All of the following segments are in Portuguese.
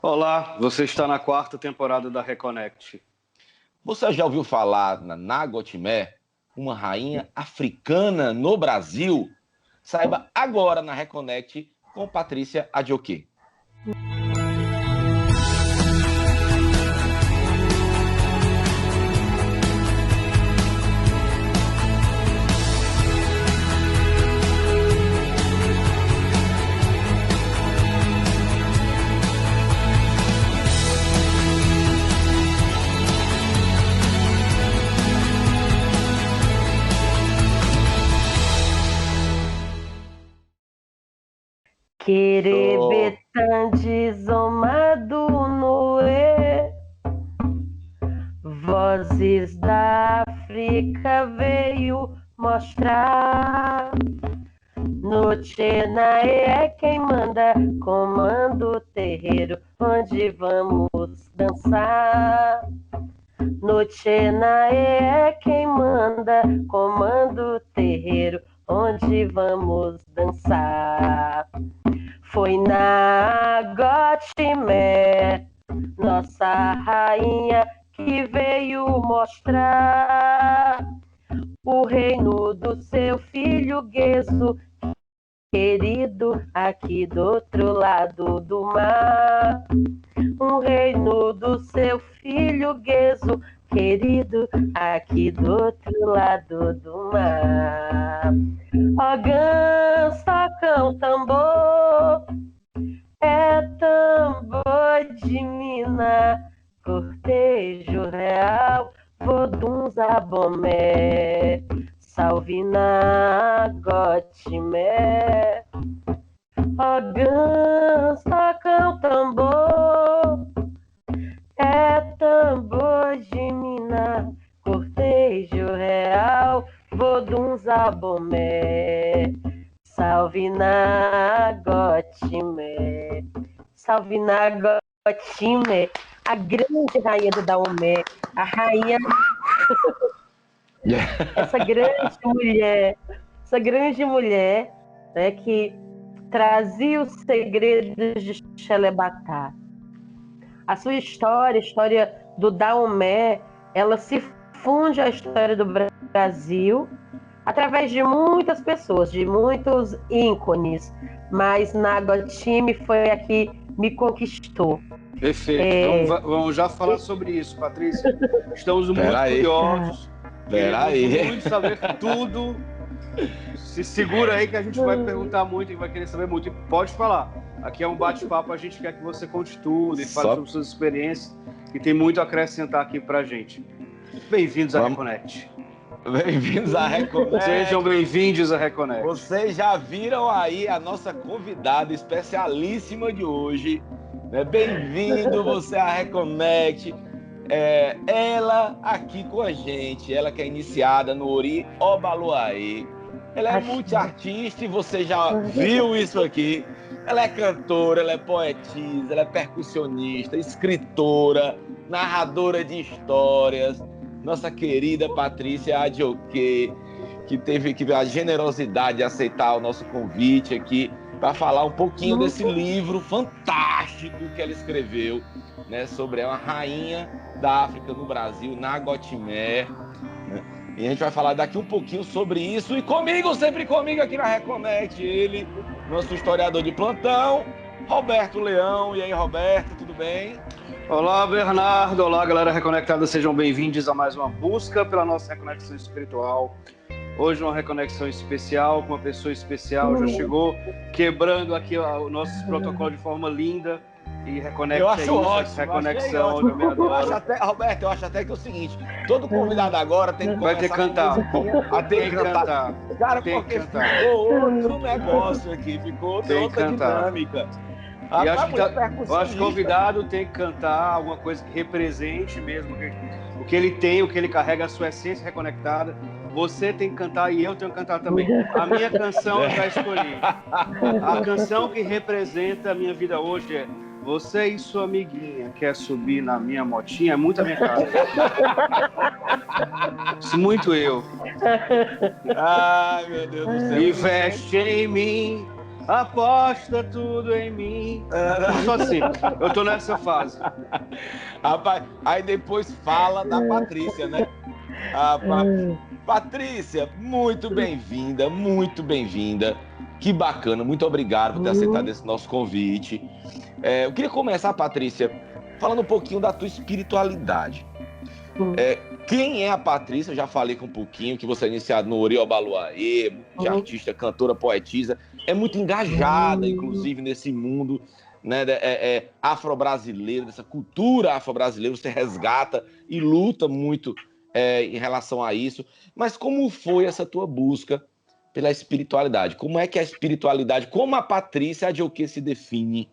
Olá, você está na quarta temporada da Reconnect. Você já ouviu falar na Nagotimé, uma rainha africana no Brasil? Saiba agora na Reconnect com Patrícia Adjoquet. Querebetan Zomado Noé, Vozes da África veio mostrar. No Tchenaê é quem manda, comanda o terreiro, onde vamos dançar. No Tchenaê é quem manda, comanda o terreiro, onde vamos dançar. Foi Nagotimé, nossa rainha, que veio mostrar o reino do seu filho Guezo, querido, aqui do outro lado do mar. O reino do seu filho Guezo, querido, aqui do outro lado do mar. Ó ganso, cão, tambor, é tambor de mina, cortejo real, vodum zabomé, salve Nagotimé. Ó ganso, cão, tambor, é tambor de mina, cortejo real, vodum zabomé, salve Nagotimé. Salve Nagotimé, a grande rainha do Daomé, a rainha, essa grande mulher, né, que trazia os segredos de Xelebatá. A sua história, a história do Daomé, ela se funde à história do Brasil através de muitas pessoas, de muitos ícones, mas Nagotimé foi a que me conquistou. Perfeito. Vamos já falar sobre isso, Patrícia. Estamos muito curiosos. Queremos muito saber tudo. Se segura aí que a gente vai perguntar muito e vai querer saber muito. E pode falar. Aqui é um bate-papo, a gente quer que você conte tudo e fale sobre suas experiências, que tem muito a acrescentar aqui pra gente. Bem-vindos à Reconnect. Bem-vindos à Reconnect. Sejam bem-vindos à Reconnect. Vocês já viram aí a nossa convidada especialíssima de hoje, né? Bem-vindo você à Reconnect. Ela aqui com a gente, ela que é iniciada no Ori Obaluaê. Ela é multiartista e você já viu isso aqui. Ela é cantora, ela é poetisa, ela é percussionista, escritora, narradora de histórias. Nossa querida Patrícia Adjoquet, que teve a generosidade de aceitar o nosso convite aqui para falar um pouquinho desse livro fantástico que ela escreveu, né, sobre uma rainha da África no Brasil, Nagotimé. Né? E a gente vai falar daqui um pouquinho sobre isso. E comigo, sempre comigo aqui na Reconnect, ele, nosso historiador de plantão, Roberto Leão. E aí, Roberto, tudo bem? Olá, Bernardo. Olá, galera reconectada. Sejam bem-vindos a mais uma busca pela nossa reconexão espiritual. Hoje uma reconexão especial com uma pessoa especial. Já chegou quebrando aqui os nossos protocolos de forma linda. E reconecta. Eu acho ótimo. Reconexão. Roberto, eu acho até que é o seguinte: todo convidado agora tem que vai ter que cantar. Tem que cantar. Cara, tem porque que cantar. Ficou outro negócio aqui, ficou outra dinâmica. E eu acho que o convidado tem que cantar alguma coisa que represente mesmo o que ele tem, o que ele carrega, a sua essência reconectada. Você tem que cantar e eu tenho que cantar também. A minha canção eu já escolhi. A canção que representa a minha vida hoje é Você e sua amiguinha quer subir na minha motinha? É muito a minha cara. Isso muito eu. Ai, meu Deus do céu. Investe em mim, aposta tudo em mim. Só assim, eu tô nessa fase. Rapaz, aí depois fala da Patrícia, né? Patrícia, muito bem-vinda, muito bem-vinda. Que bacana, muito obrigado por ter aceitado esse nosso convite. Eu queria começar, Patrícia, falando um pouquinho da tua espiritualidade. Quem é a Patrícia? Eu já falei com um pouquinho, que você é iniciado no Ori Obaluayê, de artista, cantora, poetisa. É muito engajada, inclusive, nesse mundo, né, afro-brasileiro, dessa cultura afro-brasileira. Você resgata e luta muito em relação a isso. Mas como foi essa tua busca pela espiritualidade? Como é que a espiritualidade, como a Patrícia Adjoquê se define?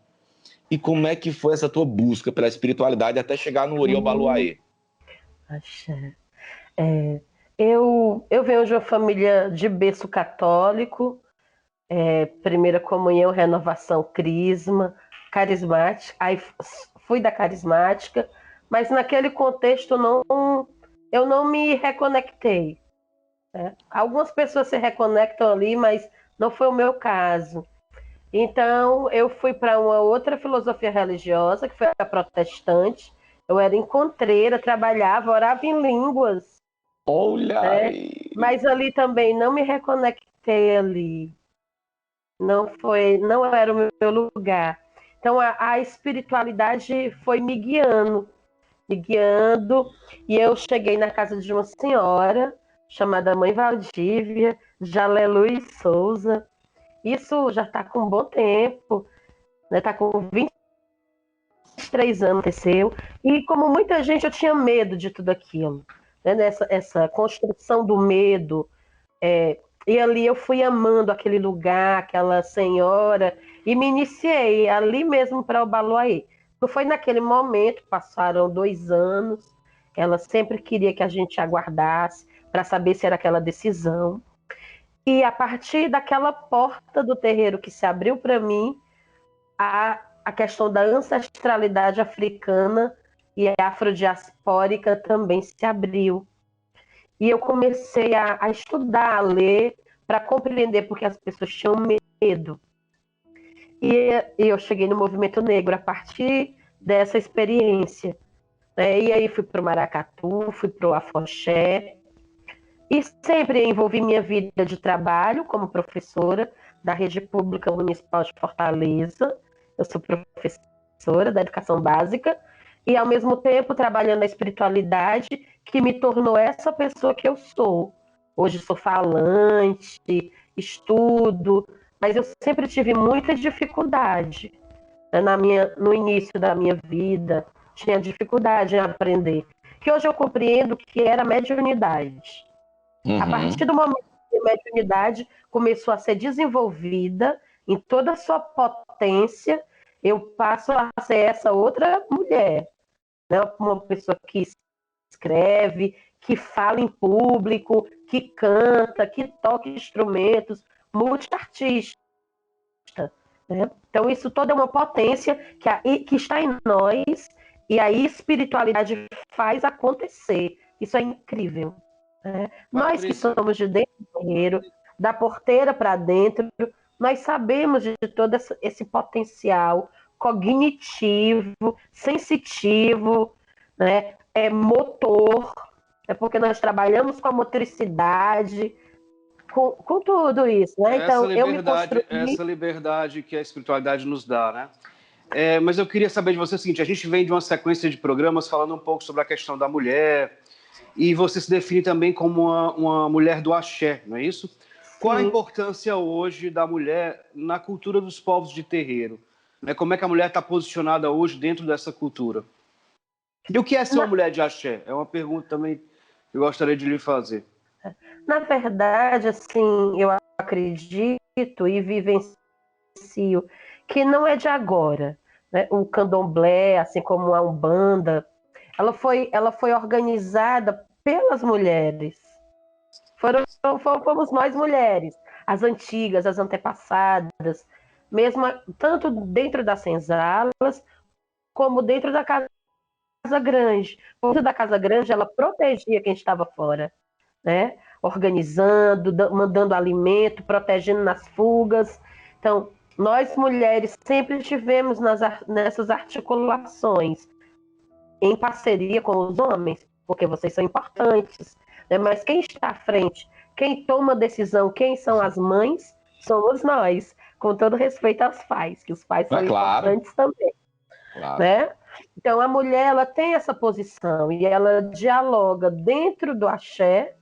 E como é que foi essa tua busca pela espiritualidade até chegar no Ori Obaluayê? Eu venho de uma família de berço católico, primeira comunhão, renovação, crisma, carismática. Aí fui da carismática, mas naquele contexto eu não me reconectei. Algumas pessoas se reconectam ali, mas não foi o meu caso. Então, eu fui para uma outra filosofia religiosa, que foi a protestante. Eu era encontreira, trabalhava, orava em línguas. Olha aí! Mas ali também não me reconectei ali. Não era o meu lugar. Então, a espiritualidade foi me guiando, e eu cheguei na casa de uma senhora chamada Mãe Valdívia, Jalé Luiz Souza. Isso já está com um bom tempo, né? Está com 23 anos, aconteceu. E como muita gente, eu tinha medo de tudo aquilo, né? Essa construção do medo. E ali eu fui amando aquele lugar, aquela senhora, e me iniciei ali mesmo para o Baluayê. Foi naquele momento, passaram 2 anos, ela sempre queria que a gente aguardasse para saber se era aquela decisão. E a partir daquela porta do terreiro que se abriu para mim, a questão da ancestralidade africana e afrodiaspórica também se abriu. E eu comecei a estudar, a ler, para compreender porque as pessoas tinham medo. E eu cheguei no movimento negro a partir dessa experiência. E aí fui para o maracatu, fui para o afoxé. E sempre envolvi minha vida de trabalho como professora da Rede Pública Municipal de Fortaleza. Eu sou professora da educação básica e, ao mesmo tempo, trabalhando na espiritualidade, que me tornou essa pessoa que eu sou. Hoje sou falante, estudo, mas eu sempre tive muita dificuldade, né, no início da minha vida. Tinha dificuldade em aprender. Que hoje eu compreendo que era mediunidade. A partir do momento que a mediunidade começou a ser desenvolvida em toda a sua potência, eu passo a ser essa outra mulher, né? Uma pessoa que escreve, que fala em público, que canta, que toca instrumentos, multiartista. Né? Então, isso tudo é uma potência que está em nós, e a espiritualidade faz acontecer. Isso é incrível. Nós que somos de dentro do terreiro, da porteira para dentro, nós sabemos de todo esse potencial cognitivo, sensitivo, né? Motor, porque nós trabalhamos com a motricidade, com tudo isso, né? Então, essa liberdade que a espiritualidade nos dá, né? Mas eu queria saber de você o seguinte: a gente vem de uma sequência de programas falando um pouco sobre a questão da mulher, e você se define também como uma mulher do axé, não é isso? Sim. Qual a importância hoje da mulher na cultura dos povos de terreiro? Né? Como é que a mulher está posicionada hoje dentro dessa cultura? E o que é ser uma mulher de axé? É uma pergunta também que eu gostaria de lhe fazer. Na verdade, assim, eu acredito e vivencio que não é de agora, né? O candomblé, assim como a Umbanda, ela foi organizada pelas mulheres. Fomos nós mulheres, as antigas, as antepassadas, mesmo tanto dentro das senzalas como dentro da casa grande. Dentro da casa grande, ela protegia quem estava fora, né? Organizando, mandando alimento, protegendo nas fugas. Então, nós mulheres sempre estivemos nessas articulações, em parceria com os homens, porque vocês são importantes, né? Mas quem está à frente, quem toma a decisão, quem são as mães, somos nós, com todo respeito aos pais, que os pais são importantes também. Claro. Né? Então a mulher, ela tem essa posição e ela dialoga dentro do axé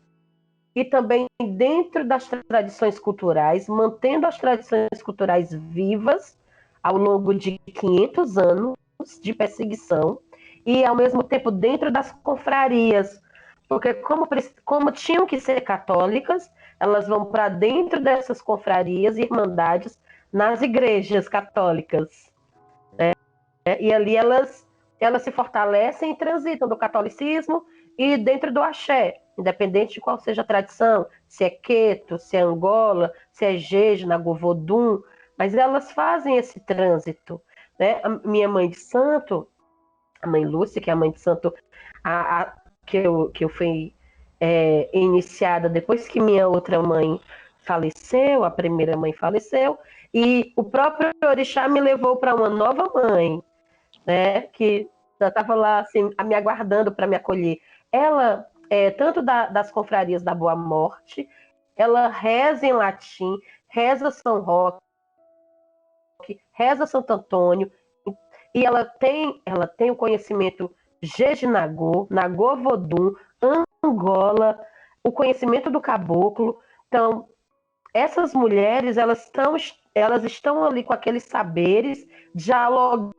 e também dentro das tradições culturais, mantendo as tradições culturais vivas ao longo de 500 anos de perseguição e, ao mesmo tempo, dentro das confrarias, porque como tinham que ser católicas, elas vão para dentro dessas confrarias e irmandades nas igrejas católicas, né? E ali elas se fortalecem e transitam do catolicismo e dentro do axé, independente de qual seja a tradição, se é Queto, se é Angola, se é Jeje, Nagovodum, mas elas fazem esse trânsito, né? A minha mãe de santo, a mãe Lúcia, que é a mãe de santo que eu fui iniciada depois que minha outra mãe faleceu, a primeira mãe faleceu, e o próprio orixá me levou para uma nova mãe, né, que já estava lá assim, me aguardando para me acolher. Ela, tanto das confrarias da Boa Morte, ela reza em latim, reza São Roque, reza Santo Antônio, e ela tem o conhecimento Jeje Nagô, Nagô Vodum, Angola, o conhecimento do caboclo. Então, essas mulheres, elas estão ali com aqueles saberes, dialogando,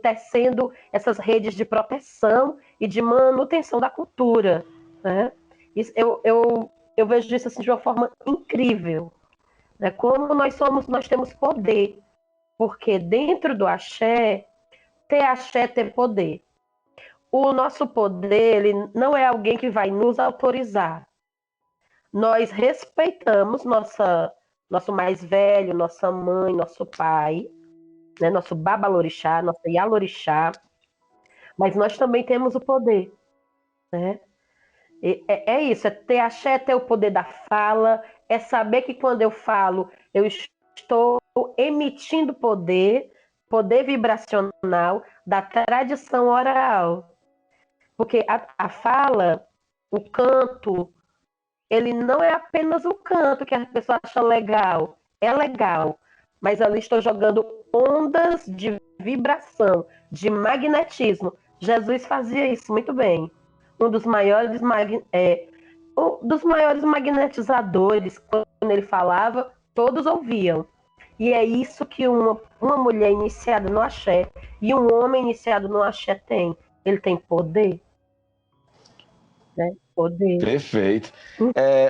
tecendo essas redes de proteção e de manutenção da cultura, né? Isso, eu vejo isso assim, de uma forma incrível, né? Como nós temos poder, porque dentro do axé, ter poder. O nosso poder, ele não é alguém que vai nos autorizar. Nós respeitamos nosso mais velho, nossa mãe, nosso pai, né, nosso babalorixá, nosso ialorixá, mas nós também temos o poder, né? É isso, é ter axé, é ter o poder da fala, é saber que quando eu falo, eu estou emitindo poder vibracional da tradição oral. Porque a fala, o canto, ele não é apenas o canto que a pessoa acha legal. É legal, mas ali estou jogando ondas de vibração, de magnetismo. Jesus fazia isso muito bem. Um dos maiores magnetizadores, quando ele falava, todos ouviam. E é isso que uma mulher iniciada no axé e um homem iniciado no axé tem. Ele tem poder. Né? Poder. Perfeito.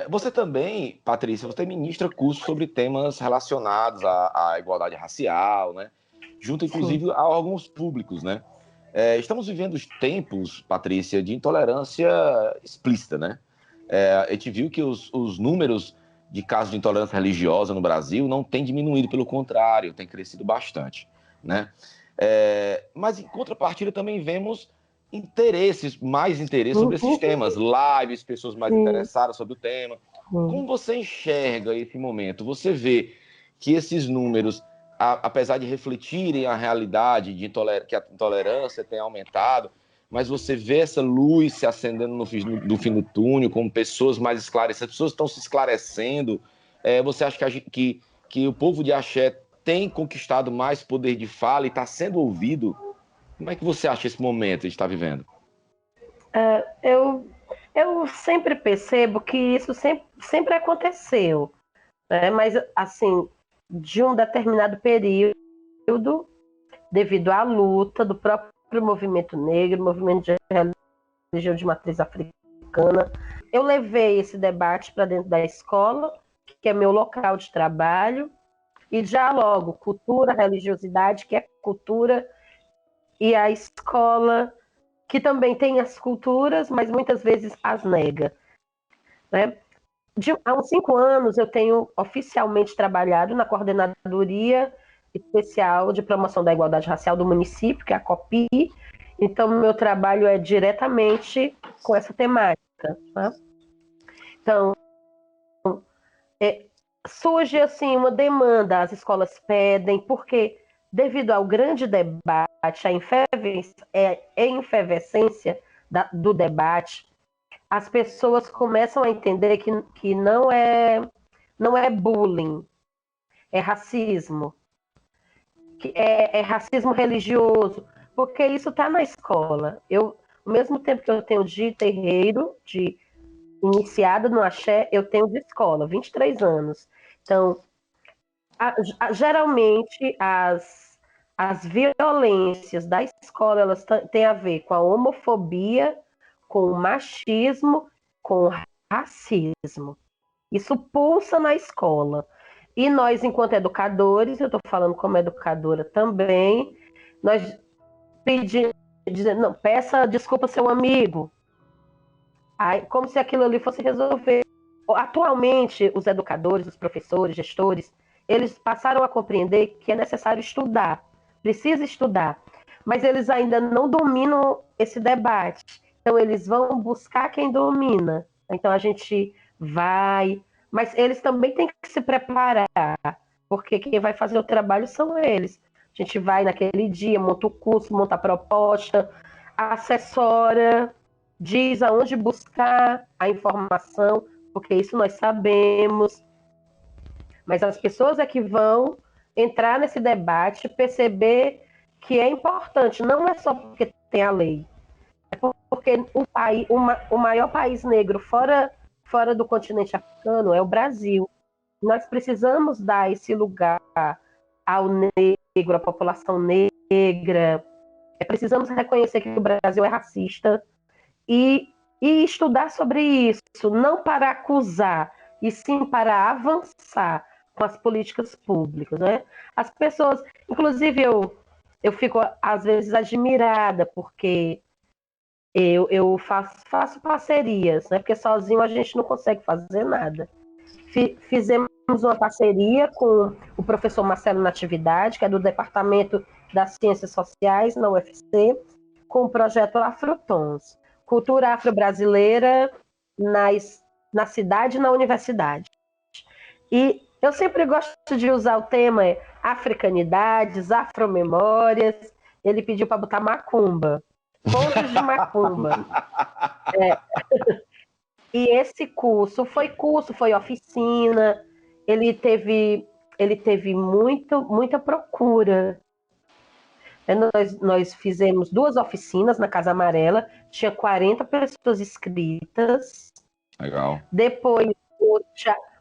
Você também, Patrícia, você ministra cursos sobre temas relacionados à igualdade racial, né? Junto, inclusive, Sim. a órgãos públicos, né? Estamos vivendo os tempos, Patrícia, de intolerância explícita, né? A gente viu que os números de casos de intolerância religiosa no Brasil não têm diminuído, pelo contrário, tem crescido bastante, né? Mas, em contrapartida, também vemos mais interesse sobre esses temas, lives, pessoas mais interessadas sobre o tema. Como você enxerga esse momento? Você vê que esses números, apesar de refletirem a realidade que a intolerância tem aumentado, mas você vê essa luz se acendendo no fim do túnel, como pessoas mais esclarecidas, as pessoas estão se esclarecendo. Você acha que o povo de axé tem conquistado mais poder de fala e está sendo ouvido? Como é que você acha esse momento que a gente está vivendo? Eu sempre percebo que isso sempre aconteceu, né? Mas, assim, de um determinado período, devido à luta do próprio movimento negro, movimento de religião de matriz africana, eu levei esse debate para dentro da escola, que é meu local de trabalho, e dialogo cultura, religiosidade, que é cultura, e a escola, que também tem as culturas, mas muitas vezes as nega, né? Há uns 5 anos eu tenho oficialmente trabalhado na Coordenadoria Especial de Promoção da Igualdade Racial do município, que é a COPI. Então, meu trabalho é diretamente com essa temática. Tá? Então, surge assim uma demanda, as escolas pedem, porque devido ao grande debate, a efervescência do debate, as pessoas começam a entender que não é bullying, é racismo, que é racismo religioso, porque isso está na escola. Ao mesmo tempo que eu tenho de terreiro, de iniciada no axé, eu tenho de escola, 23 anos. Então, geralmente, as violências da escola, elas têm a ver com a homofobia, com o machismo, com o racismo. Isso pulsa na escola. E nós, enquanto educadores, eu estou falando como educadora também, nós pedimos, dizendo, não, peça desculpa ao seu amigo. Aí, como se aquilo ali fosse resolver. Atualmente, os educadores, os professores, gestores, eles passaram a compreender que é necessário estudar, precisa estudar, mas eles ainda não dominam esse debate. Então, eles vão buscar quem domina. Então, a gente vai, mas eles também têm que se preparar, porque quem vai fazer o trabalho são eles. A gente vai naquele dia, monta o curso, monta a proposta, assessora, diz aonde buscar a informação, porque isso nós sabemos. Mas as pessoas é que vão entrar nesse debate, perceber que é importante, não é só porque tem a lei, é porque o maior país negro fora do continente africano é o Brasil. Nós precisamos dar esse lugar ao negro, à população negra. Precisamos reconhecer que o Brasil é racista e estudar sobre isso, não para acusar, e sim para avançar com as políticas públicas, né? As pessoas, inclusive eu fico às vezes admirada, porque eu faço parcerias, né? Porque sozinho a gente não consegue fazer nada. Fizemos uma parceria com o professor Marcelo Natividade, que é do Departamento das Ciências Sociais na UFC, com o projeto Afrotons, Cultura Afro-Brasileira na cidade e na universidade. E eu sempre gosto de usar o tema africanidades, afromemórias. Ele pediu para botar macumba, pontos de macumba. E esse curso, foi oficina, ele teve muita procura. Nós fizemos 2 oficinas na Casa Amarela, tinha 40 pessoas inscritas. Legal. Depois,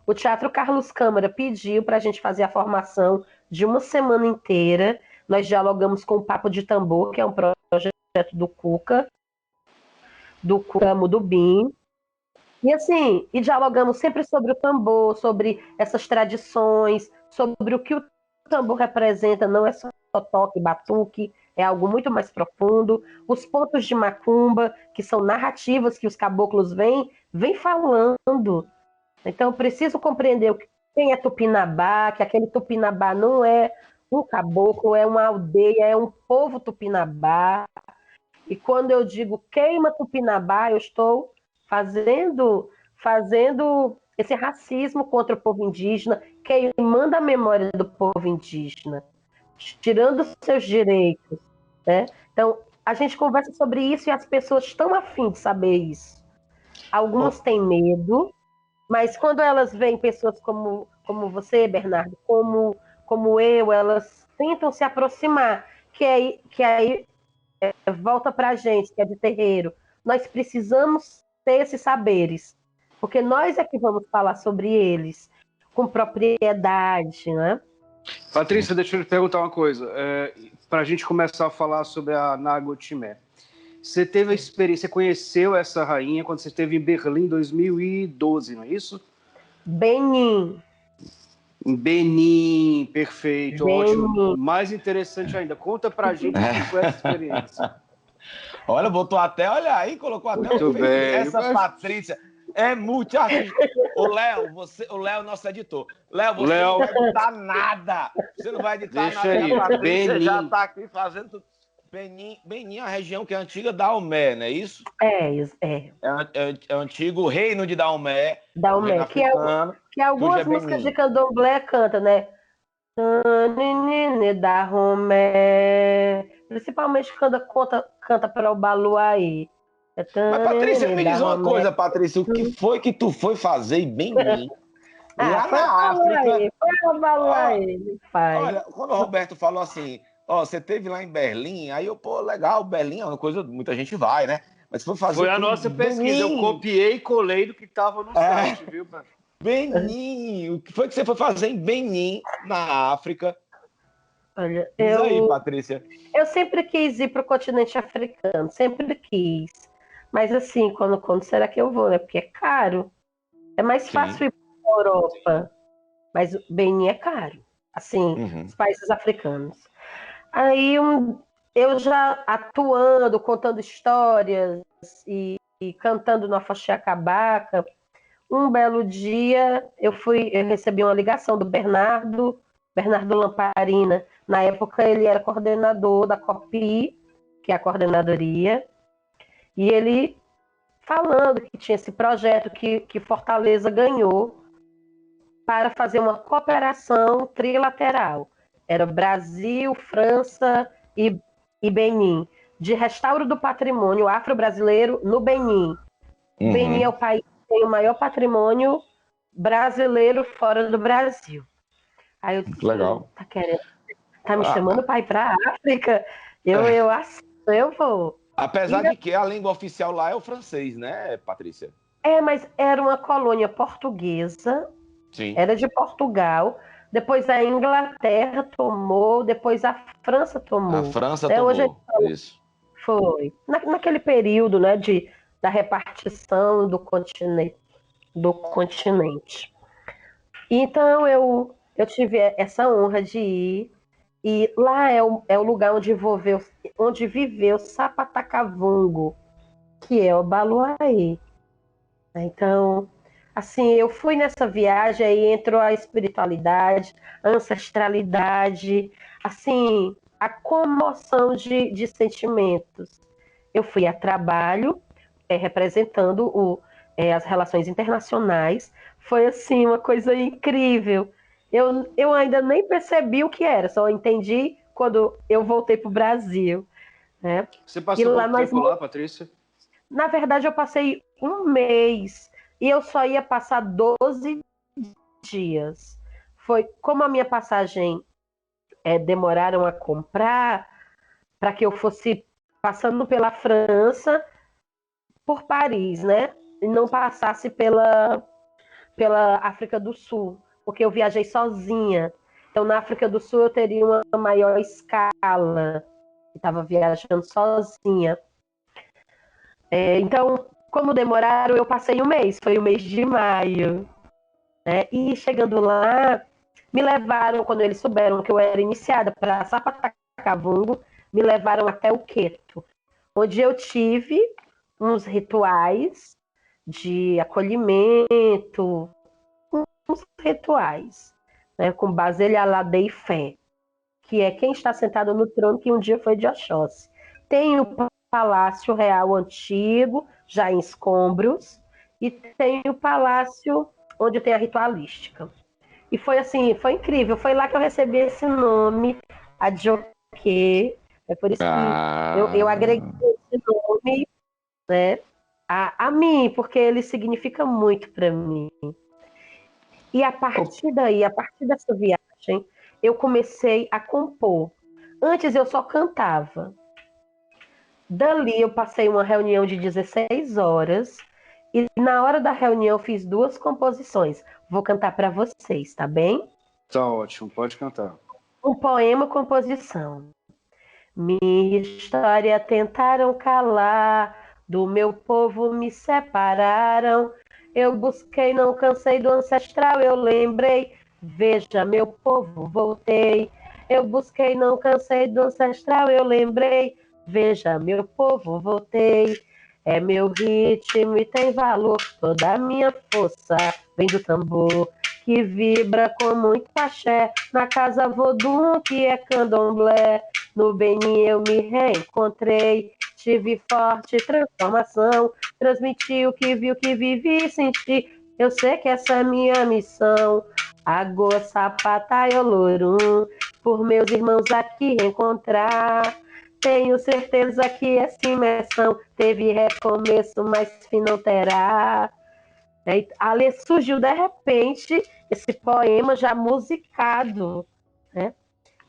o Teatro Carlos Câmara pediu para a gente fazer a formação de uma semana inteira. Nós dialogamos com o Papo de Tambor, que é um projeto do Cuca Mudubim. E assim, dialogamos sempre sobre o tambor, sobre essas tradições, sobre o que o tambor representa, não é só toque, batuque, é algo muito mais profundo. Os pontos de macumba, que são narrativas que os caboclos vêm falando. Então, eu preciso compreender quem é Tupinambá, que aquele Tupinambá não é um caboclo, é uma aldeia, é um povo Tupinambá. E quando eu digo queima Tupinambá, eu estou fazendo esse racismo contra o povo indígena, queimando a memória do povo indígena, tirando os seus direitos, né? Então, a gente conversa sobre isso e as pessoas estão afim de saber isso. Alguns têm medo, mas quando elas veem pessoas como você, Bernardo, como eu, elas tentam se aproximar, que aí volta para a gente, que é de terreiro. Nós precisamos ter esses saberes, porque nós é que vamos falar sobre eles com propriedade, né? Patrícia, deixa eu lhe perguntar uma coisa. Para a gente começar a falar sobre a Nagotimé. Você teve a experiência, você conheceu essa rainha quando você esteve em Berlim em 2012, não é isso? Benin. Em Benin, perfeito, Benin. Ótimo. Mais interessante ainda, conta pra gente como foi essa experiência. Olha, botou até, olha aí, colocou até muito bem. Essa Patrícia é muito artista. O Léo, nosso editor. Léo, você não vai editar nada. Você não vai editar nada. A Patrícia já tá aqui fazendo tudo. Benin é a região que é antiga Daomé, não é isso? É. É o antigo reino de Daomé, o reino Daomé, africano, que algumas músicas de candomblé canta, né? Daomé. Principalmente canta para o Baluaí. Mas, Patrícia, me diz uma coisa, Patrícia, o que foi que tu foi fazer em Benin? Lá na África. Foi o Baluaí, pai. Olha, quando o Roberto falou assim, você teve lá em Berlim, aí eu, pô, legal, Berlim é uma coisa, muita gente vai, né? Mas foi fazer. Foi a nossa pesquisa, eu copiei e colei do que estava no site, viu? Benin, o que foi que você foi fazer em Benin, na África? Olha, diz aí, Patrícia. Eu sempre quis ir para o continente africano, sempre quis. Mas assim, quando será que eu vou, né? Porque é caro. É mais fácil ir para a Europa. Mas Benin é caro. Assim, os países africanos. Aí eu já atuando, contando histórias e cantando no Afoxé-Acabaca, um belo dia eu recebi uma ligação do Bernardo Lamparina. Na época ele era coordenador da COPI, que é a coordenadoria, e ele falando que tinha esse projeto que Fortaleza ganhou para fazer uma cooperação trilateral. Era Brasil, França e Benin, de restauro do patrimônio afro-brasileiro no Benin. Benin é o país que tem o maior patrimônio brasileiro fora do Brasil. Aí eu disse, legal. Tá me chamando para ir para a África? Eu vou. Apesar de que a língua oficial lá é o francês, né, Patrícia? Mas era uma colônia portuguesa. Sim. Era de Portugal. Depois a Inglaterra tomou, depois a França tomou. A França tomou, hoje isso. Foi. Naquele período, né, da repartição do continente. Então eu tive essa honra de ir, e lá é o lugar onde viveu Sapatakavungo, que é o Baluaí. Então, assim, eu fui nessa viagem, aí entrou a espiritualidade, a ancestralidade, assim, a comoção de sentimentos. Eu fui a trabalho, representando as relações internacionais. Foi, assim, uma coisa incrível. Eu ainda nem percebi o que era, só entendi quando eu voltei para o Brasil. Né? Você passou quanto tempo lá, Patrícia? Na verdade, eu passei um mês e eu só ia passar 12 dias. Foi como a minha passagem demoraram a comprar para que eu fosse passando pela França, por Paris, né? E não passasse pela África do Sul, porque eu viajei sozinha. Então, na África do Sul, eu teria uma maior escala. Estava viajando sozinha. Então, como demoraram, eu passei um mês. Foi o mês de maio. Né? E chegando lá, me levaram, quando eles souberam que eu era iniciada para Sapatakavungo, me levaram até o Queto, onde eu tive uns rituais de acolhimento, uns rituais, né, com base em Alade e Fé, que é quem está sentado no trono que um dia foi de Oxóssi. Tem o Palácio Real Antigo, já em escombros, e tem o palácio onde tem a ritualística. E foi assim, foi incrível. Foi lá que eu recebi esse nome, Adjoque. É por isso que eu agreguei esse nome, né, a mim, porque ele significa muito para mim. E a partir daí, a partir dessa viagem, eu comecei a compor. Antes eu só cantava. Dali eu passei uma reunião de 16 horas e na hora da reunião eu fiz 2 composições. Vou cantar para vocês, tá bem? Tá ótimo, pode cantar. Um poema composição. Minha história tentaram calar, do meu povo me separaram. Eu busquei, não cansei do ancestral, eu lembrei. Veja, meu povo, voltei. Eu busquei, não cansei do ancestral, eu lembrei. Veja, meu povo, voltei. É meu ritmo e tem valor. Toda a minha força vem do tambor que vibra com muito axé. Na casa Vodum, que é candomblé. No Benin eu me reencontrei, tive forte transformação, transmiti o que vi, o que vivi e senti. Eu sei que essa é minha missão. Agora Sapata e Olorum, por meus irmãos aqui reencontrar. Tenho certeza que essa imersão teve recomeço, mas fim não terá. Ali surgiu de repente esse poema já musicado, né?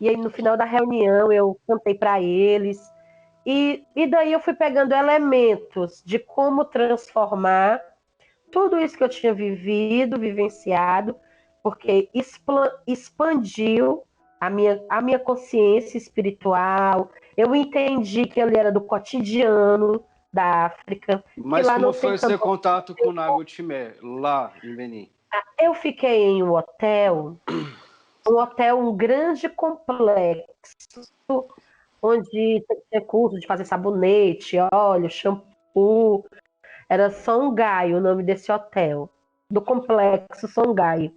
E aí no final da reunião eu cantei para eles. E daí eu fui pegando elementos de como transformar tudo isso que eu tinha vivenciado, porque expandiu a minha consciência espiritual. Eu entendi que ele era do cotidiano da África. Mas lá como foi seu contato com o Nago Timé, lá em Benin? Eu fiquei em um hotel, um grande complexo, onde tinha curso de fazer sabonete, óleo, shampoo. Era Songhai o nome desse hotel, do complexo Songhai.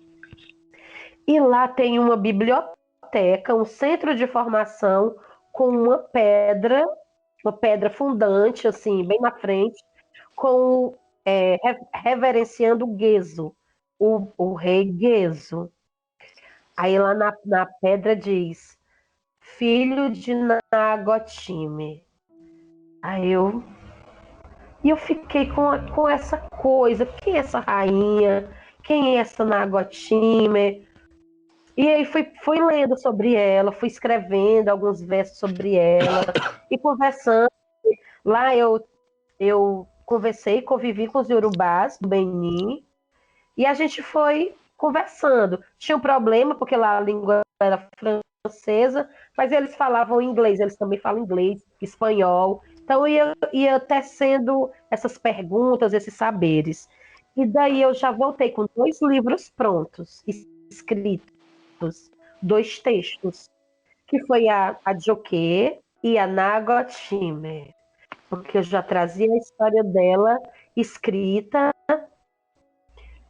E lá tem uma biblioteca, um centro de formação com uma pedra fundante, assim, bem na frente, com reverenciando o Gezo, o rei Gezo. Aí lá na pedra diz, filho de Nagotime. Aí eu fiquei com essa coisa, quem é essa rainha? Quem é essa Nagotime? E aí fui lendo sobre ela, fui escrevendo alguns versos sobre ela e conversando. Lá eu conversei, convivi com os iorubás do Benin e a gente foi conversando. Tinha um problema, porque lá a língua era francesa, mas eles falavam inglês, eles também falam inglês, espanhol. Então ia tecendo essas perguntas, esses saberes. E daí eu já voltei com 2 livros prontos, escritos, 2 textos, que foi a Joque e a Nagotime, porque eu já trazia a história dela escrita,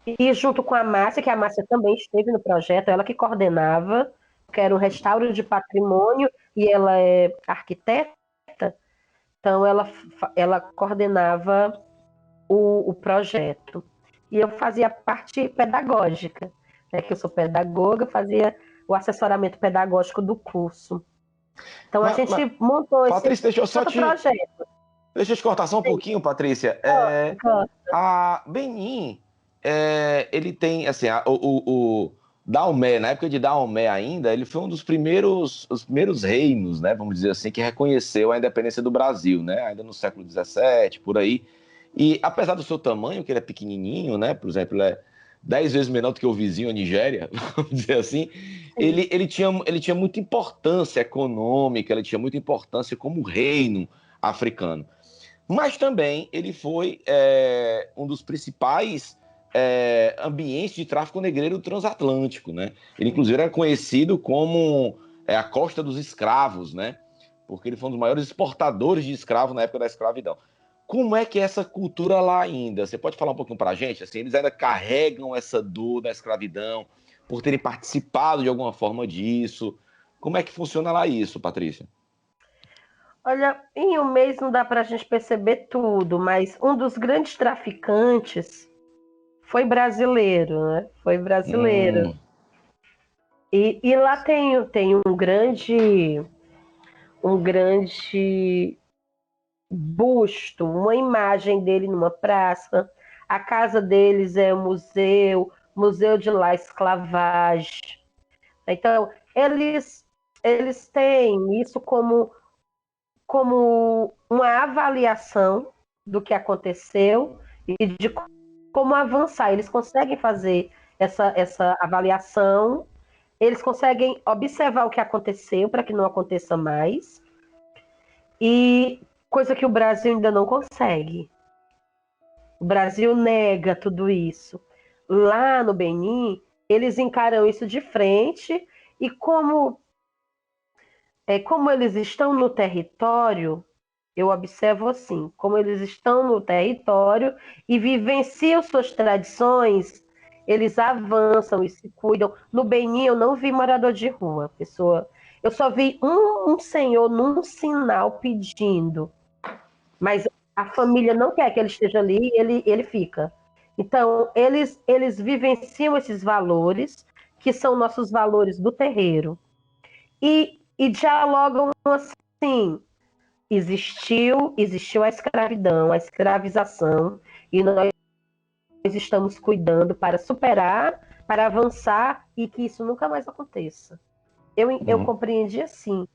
e junto com a Márcia, que a Márcia também esteve no projeto, ela que coordenava, que era um restauro de patrimônio, e ela é arquiteta, então ela coordenava o projeto. E eu fazia a parte pedagógica, né, que eu sou pedagoga, fazia o assessoramento pedagógico do curso. Então a gente montou Patrícia, esse projeto. Deixa eu te cortar só um pouquinho, Patrícia. A Benin, ele tem, assim, o Daomé, na época de Daomé ainda, ele foi um dos primeiros reinos, né, vamos dizer assim, que reconheceu a independência do Brasil, né, ainda no século XVII, por aí. E apesar do seu tamanho, que ele é pequenininho, né, por exemplo, ele é 10 vezes menor do que o vizinho, a Nigéria, vamos dizer assim, ele tinha muita importância econômica, ele tinha muita importância como reino africano. Mas também ele foi um dos principais ambientes de tráfico negreiro transatlântico, né? Ele, inclusive, era conhecido como a Costa dos Escravos, né? Porque ele foi um dos maiores exportadores de escravos na época da escravidão. Como é que é essa cultura lá ainda? Você pode falar um pouquinho para a gente? Assim, eles ainda carregam essa dor da escravidão por terem participado de alguma forma disso? Como é que funciona lá isso, Patrícia? Olha, em um mês não dá para a gente perceber tudo, mas um dos grandes traficantes foi brasileiro, né? Foi brasileiro. E lá tem um grande busto, uma imagem dele numa praça. A casa deles é um museu de la esclavagem. Então, eles têm isso como uma avaliação do que aconteceu e de como avançar. Eles conseguem fazer essa avaliação, eles conseguem observar o que aconteceu para que não aconteça mais, e coisa que o Brasil ainda não consegue. O Brasil nega tudo isso. Lá no Benin, eles encaram isso de frente, e como eles estão no território, eu observo assim, como eles estão no território e vivenciam suas tradições, eles avançam e se cuidam. No Benin eu não vi morador de rua, pessoa. Eu só vi um senhor num sinal pedindo, mas a família não quer que ele esteja ali, ele fica. Então, eles vivenciam esses valores, que são nossos valores do terreiro, e dialogam assim. Existiu a escravidão, a escravização, e nós estamos cuidando para superar, para avançar e que isso nunca mais aconteça. Eu compreendi assim,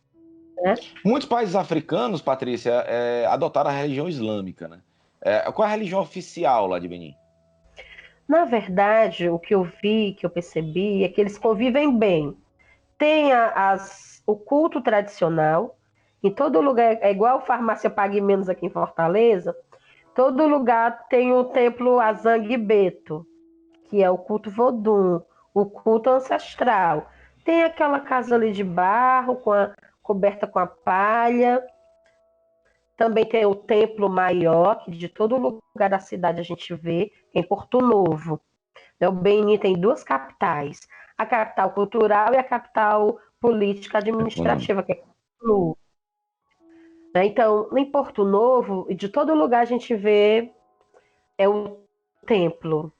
né? Muitos países africanos, Patrícia, adotaram a religião islâmica, né? Qual é a religião oficial lá de Benin? Na verdade, o que eu vi, que eu percebi, é que eles convivem bem. Tem o culto tradicional, em todo lugar, é igual farmácia Pague Menos aqui em Fortaleza, todo lugar tem o templo Azang Beto, que é o culto Vodum, o culto ancestral. Tem aquela casa ali de barro, coberta com a palha. Também tem o templo maior, que de todo lugar da cidade a gente vê, em Porto Novo. O Benin tem duas capitais, a capital cultural e a capital política administrativa, que é Porto Novo. Então, em Porto Novo, de todo lugar a gente vê o templo.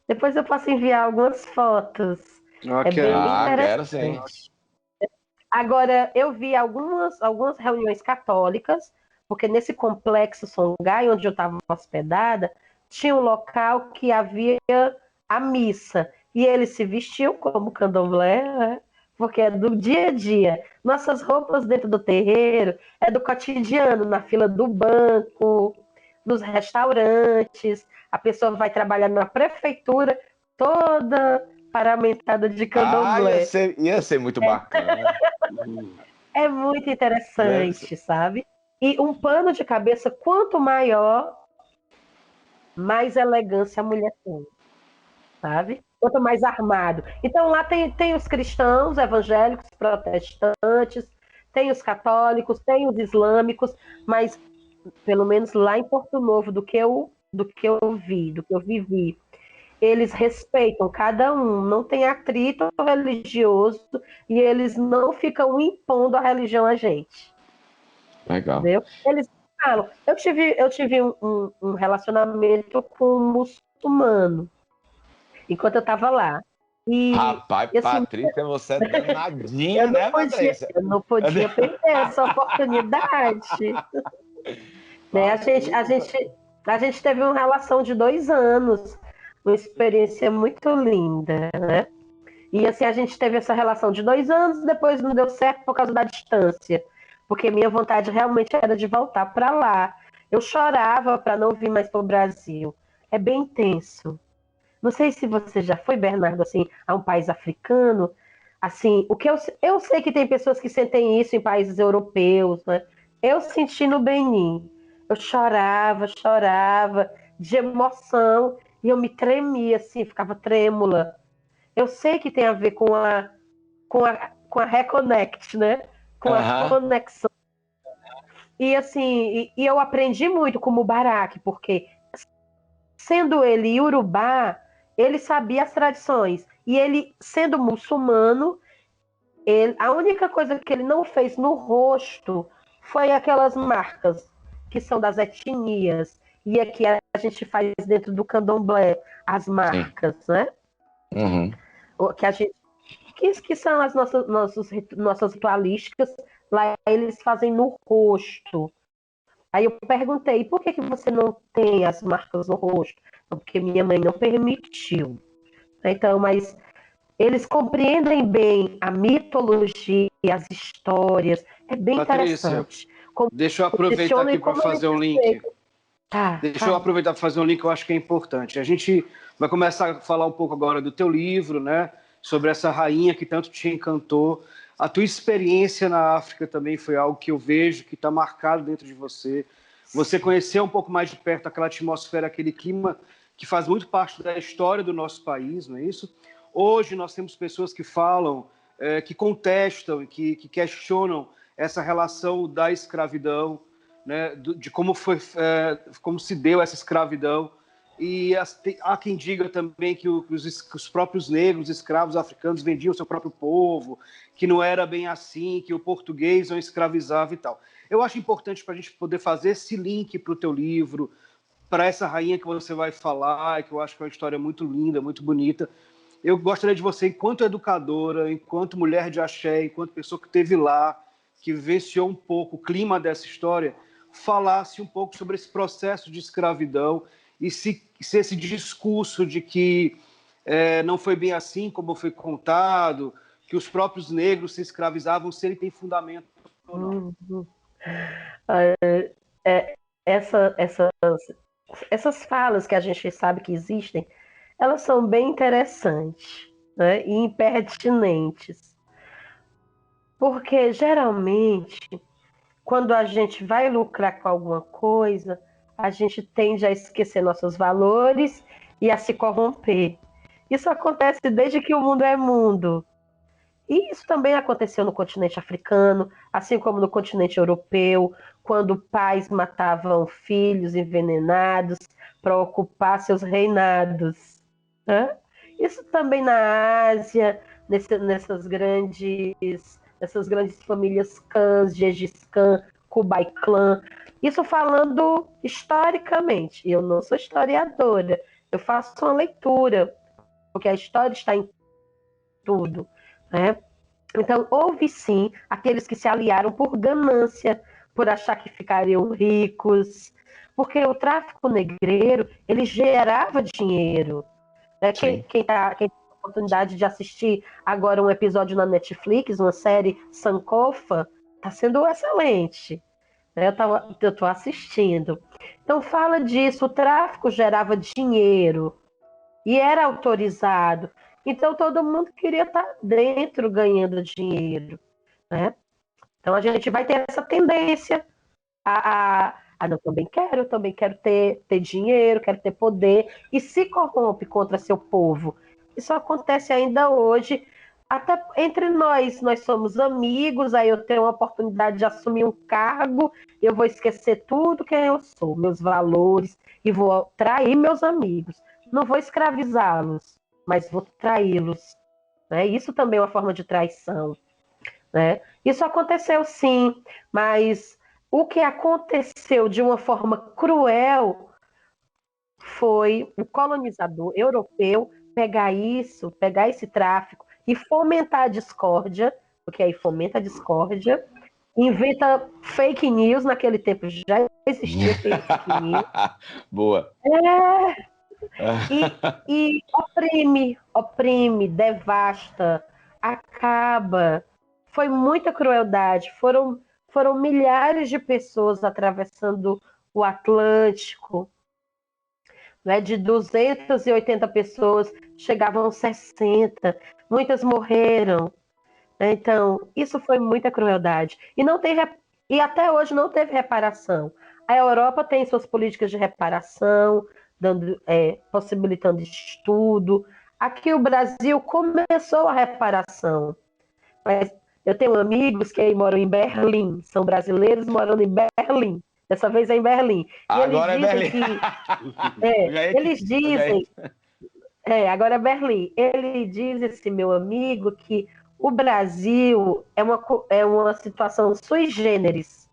Depois eu posso enviar algumas fotos. É bem interessante. Quero sim. Agora, eu vi algumas reuniões católicas, porque nesse complexo Songhai, onde eu estava hospedada, tinha um local que havia a missa. E eles se vestiam como candomblé, né? Porque é do dia a dia. Nossas roupas dentro do terreiro é do cotidiano, na fila do banco, nos restaurantes. A pessoa vai trabalhar na prefeitura toda paramentada de candomblé. Ia ser muito bacana. É muito interessante, sabe? E um pano de cabeça, quanto maior, mais elegância a mulher tem, sabe? Quanto mais armado. Então lá tem os cristãos, evangélicos, protestantes, tem os católicos, tem os islâmicos, mas pelo menos lá em Porto Novo, do que eu vivi, eles respeitam cada um, não tem atrito religioso e eles não ficam impondo a religião a gente. Legal. Entendeu? Eles falam. Eu tive um relacionamento com um muçulmano enquanto eu estava lá. E, rapaz, assim, Patrícia, você é danadinha, né, Patrícia? Eu não podia perder essa oportunidade. Né? A gente teve uma relação de 2 anos, uma experiência muito linda, né? E assim, a gente teve essa relação de 2 anos, depois não deu certo por causa da distância, porque minha vontade realmente era de voltar para lá. Eu chorava para não vir mais para o Brasil. É bem intenso. Não sei se você já foi, Bernardo, assim, a um país africano. Assim, o que eu sei que tem pessoas que sentem isso em países europeus, né? Eu senti no Benin. Eu chorava de emoção e eu me tremia, assim, ficava trêmula. Eu sei que tem a ver com a Reconnect, né? Com a conexão. E assim, eu aprendi muito com o Mubarak, porque sendo ele iorubá, ele sabia as tradições. E ele, sendo muçulmano, a única coisa que ele não fez no rosto foi aquelas marcas que são das etnias. E aqui a gente faz dentro do candomblé as marcas, sim, né? Uhum. Que a gente que são as nossas ritualísticas, lá eles fazem no rosto. Aí eu perguntei, por que você não tem as marcas no rosto? Porque minha mãe não permitiu. Então, mas eles compreendem bem a mitologia, as histórias. É bem Patrícia, interessante. Deixa eu aproveitar aqui para fazer um link. Deixa eu aproveitar para fazer um link que eu acho que é importante. A gente vai começar a falar um pouco agora do teu livro, né? Sobre essa rainha que tanto te encantou. A tua experiência na África também foi algo que eu vejo que está marcado dentro de você. Você conheceu um pouco mais de perto aquela atmosfera, aquele clima que faz muito parte da história do nosso país, não é isso? Hoje nós temos pessoas que falam, que contestam, que questionam essa relação da escravidão, né, de como se deu essa escravidão. E há quem diga também que os próprios negros, escravos africanos, vendiam o seu próprio povo, que não era bem assim, que o português não escravizava e tal. Eu acho importante para a gente poder fazer esse link para o teu livro, para essa rainha que você vai falar, que eu acho que é uma história muito linda, muito bonita. Eu gostaria de você, enquanto educadora, enquanto mulher de axé, enquanto pessoa que esteve lá, que vivenciou um pouco o clima dessa história, falasse um pouco sobre esse processo de escravidão e se esse discurso de que não foi bem assim como foi contado, que os próprios negros se escravizavam, se ele tem fundamento ou não. Essas falas que a gente sabe que existem, elas são bem interessantes, né, e impertinentes. Porque, geralmente, quando a gente vai lucrar com alguma coisa, a gente tende a esquecer nossos valores e a se corromper. Isso acontece desde que o mundo é mundo. E isso também aconteceu no continente africano, assim como no continente europeu, quando pais matavam filhos envenenados para ocupar seus reinados, né? Isso também na Ásia, nessas grandes famílias clãs, Gengis Khan, Kublai Khan. Isso falando historicamente. Eu não sou historiadora, eu faço uma leitura, porque a história está em tudo, né? Então, houve sim aqueles que se aliaram por ganância, por achar que ficariam ricos, porque o tráfico negreiro, ele gerava dinheiro. Né? Quem tem a oportunidade de assistir agora um episódio na Netflix, uma série Sankofa, está sendo excelente. Eu estou assistindo. Então, fala disso, o tráfico gerava dinheiro e era autorizado. Então todo mundo queria estar dentro ganhando dinheiro, né? Então a gente vai ter essa tendência não, eu também quero ter dinheiro, quero ter poder, e se corrompe contra seu povo. Isso acontece ainda hoje, até entre nós somos amigos, aí eu tenho a oportunidade de assumir um cargo, eu vou esquecer tudo quem eu sou, meus valores, e vou trair meus amigos. Não vou escravizá-los, mas vou traí-los. Né? Isso também é uma forma de traição. Né? Isso aconteceu sim, mas o que aconteceu de uma forma cruel foi o colonizador europeu pegar esse tráfico e fomentar a discórdia, porque aí fomenta a discórdia, inventa fake news, naquele tempo já existia fake news. Boa. E oprime, devasta, acaba. Foi muita crueldade. Foram milhares de pessoas atravessando o Atlântico. Né? De 280 pessoas, chegavam 60. Muitas morreram. Então, isso foi muita crueldade. E até hoje não teve reparação. A Europa tem suas políticas de reparação, possibilitando estudo. Aqui o Brasil começou a reparação. Mas eu tenho amigos que moram em Berlim, são brasileiros morando em Berlim. Dessa vez é em Berlim. Agora é Berlim. Eles dizem. Agora é Berlim. Ele diz, esse meu amigo, que o Brasil é uma situação sui generis.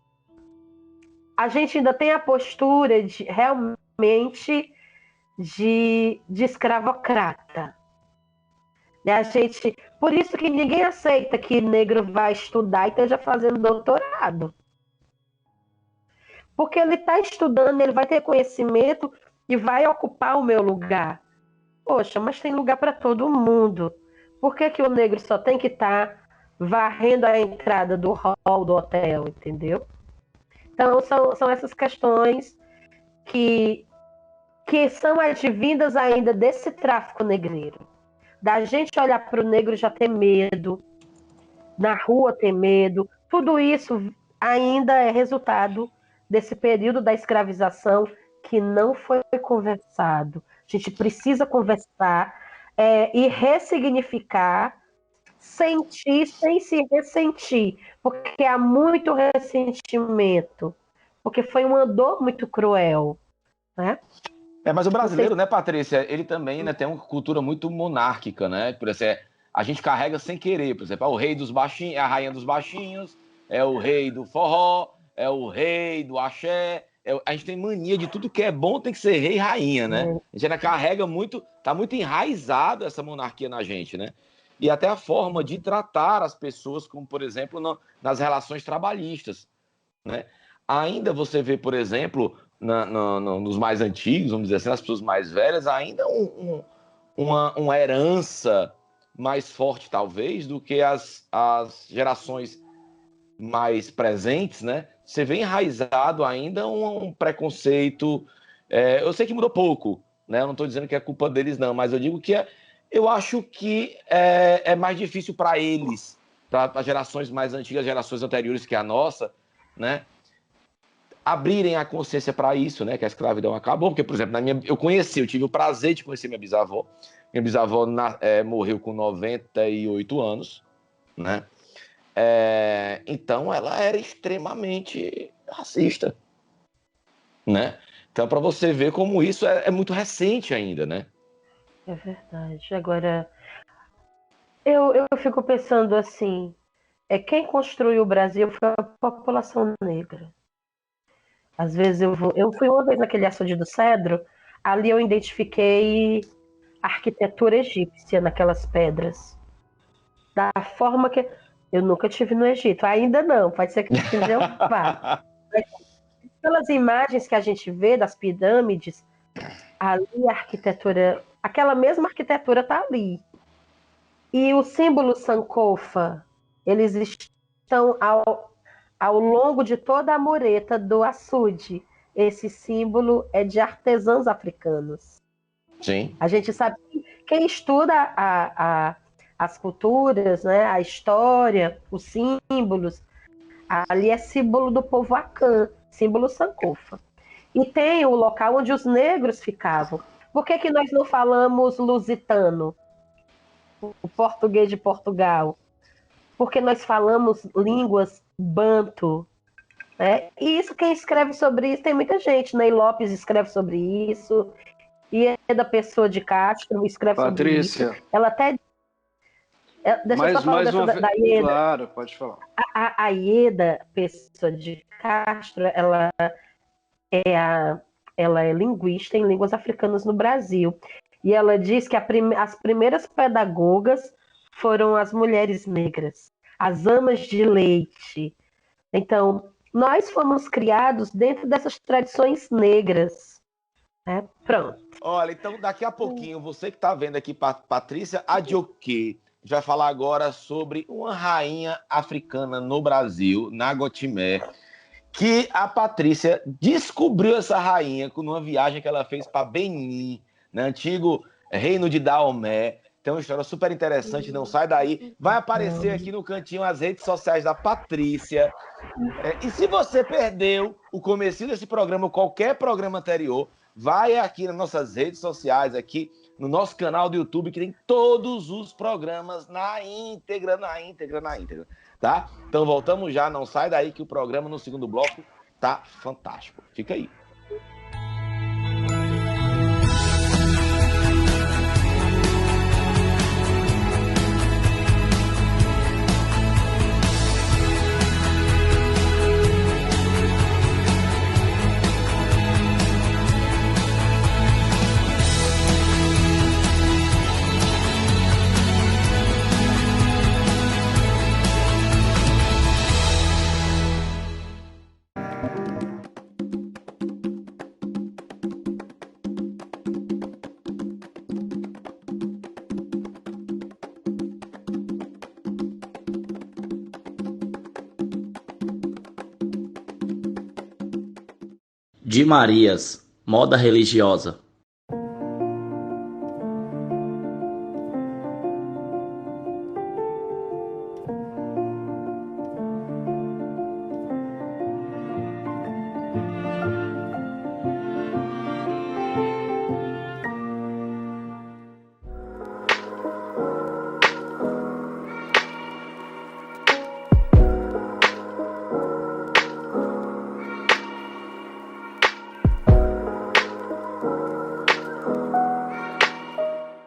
A gente ainda tem a postura de realmente de escravocrata. Por isso que ninguém aceita que negro vai estudar e esteja fazendo doutorado. Porque ele está estudando, ele vai ter conhecimento e vai ocupar o meu lugar. Poxa, mas tem lugar para todo mundo. Por que o negro só tem que estar varrendo a entrada do hall do hotel, entendeu? Então, são essas questões que são advindas ainda desse tráfico negreiro. Da gente olhar para o negro já ter medo, na rua ter medo. Tudo isso ainda é resultado desse período da escravização que não foi conversado. A gente precisa conversar e ressignificar, sentir sem se ressentir, porque há muito ressentimento, porque foi uma dor muito cruel, né? Mas o brasileiro, né, Patrícia, ele também, né, tem uma cultura muito monárquica, né? Por exemplo, a gente carrega sem querer, por exemplo, é o rei dos baixinhos, é a rainha dos baixinhos, é o rei do forró, é o rei do axé. A gente tem mania de tudo que é bom tem que ser rei e rainha, né? A gente ainda carrega muito, tá muito enraizado essa monarquia na gente, né? E até a forma de tratar as pessoas, como, por exemplo, nas relações trabalhistas, né? Ainda você vê, por exemplo, nos mais antigos, vamos dizer assim, nas pessoas mais velhas, ainda uma herança mais forte, talvez, do que as gerações mais presentes, né? Você vê enraizado ainda um preconceito. Eu sei que mudou pouco, né? Eu não estou dizendo que é culpa deles, não, mas eu digo que eu acho que é mais difícil para eles, para as gerações mais antigas, gerações anteriores que a nossa, né? Abrirem a consciência para isso, né? Que a escravidão acabou, porque, por exemplo, eu tive o prazer de conhecer minha bisavó. Minha bisavó morreu com 98 anos, né? Então, ela era extremamente racista, né? Então, para você ver como isso é muito recente ainda, né? É verdade. Agora, eu fico pensando assim, quem construiu o Brasil foi a população negra. Às vezes eu fui uma vez naquele açude do Cedro, ali eu identifiquei arquitetura egípcia naquelas pedras. Da forma que eu nunca tive no Egito, ainda não, pode ser que eu vá. Mas, pelas imagens que a gente vê das pirâmides, ali a arquitetura, aquela mesma arquitetura está ali. E o símbolo Sankofa, eles estão ao longo de toda a mureta do açude. Esse símbolo é de artesãos africanos. Sim. A gente sabe que quem estuda as culturas, né, a história, os símbolos, ali é símbolo do povo Akan, símbolo Sankofa. E tem o local onde os negros ficavam. Por que nós não falamos lusitano, o português de Portugal? Porque nós falamos línguas banto. Né? E isso, quem escreve sobre isso, tem muita gente. Ney Lopes escreve sobre isso. Ieda Pessoa de Castro escreve Patrícia. sobre isso. Ela até. Deixa eu só falar da Ieda. Claro, pode falar. A Ieda Pessoa de Castro, ela é linguista em línguas africanas no Brasil. E ela diz que as primeiras pedagogas foram as mulheres negras, as amas de leite. Então, nós fomos criados dentro dessas tradições negras. Pronto. Olha, então daqui a pouquinho, você que está vendo aqui, Patrícia Adjoque, vai falar agora sobre uma rainha africana no Brasil, Nagotimé, que a Patrícia descobriu essa rainha numa viagem que ela fez para Benin, no antigo reino de Daomé. Tem uma história super interessante, não sai daí. Vai aparecer aqui no cantinho as redes sociais da Patrícia. E se você perdeu o comecinho desse programa ou qualquer programa anterior, vai aqui nas nossas redes sociais, aqui no nosso canal do YouTube, que tem todos os programas na íntegra. Tá? Então voltamos já, não sai daí que o programa no segundo bloco tá fantástico. Fica aí. De Marias, moda religiosa.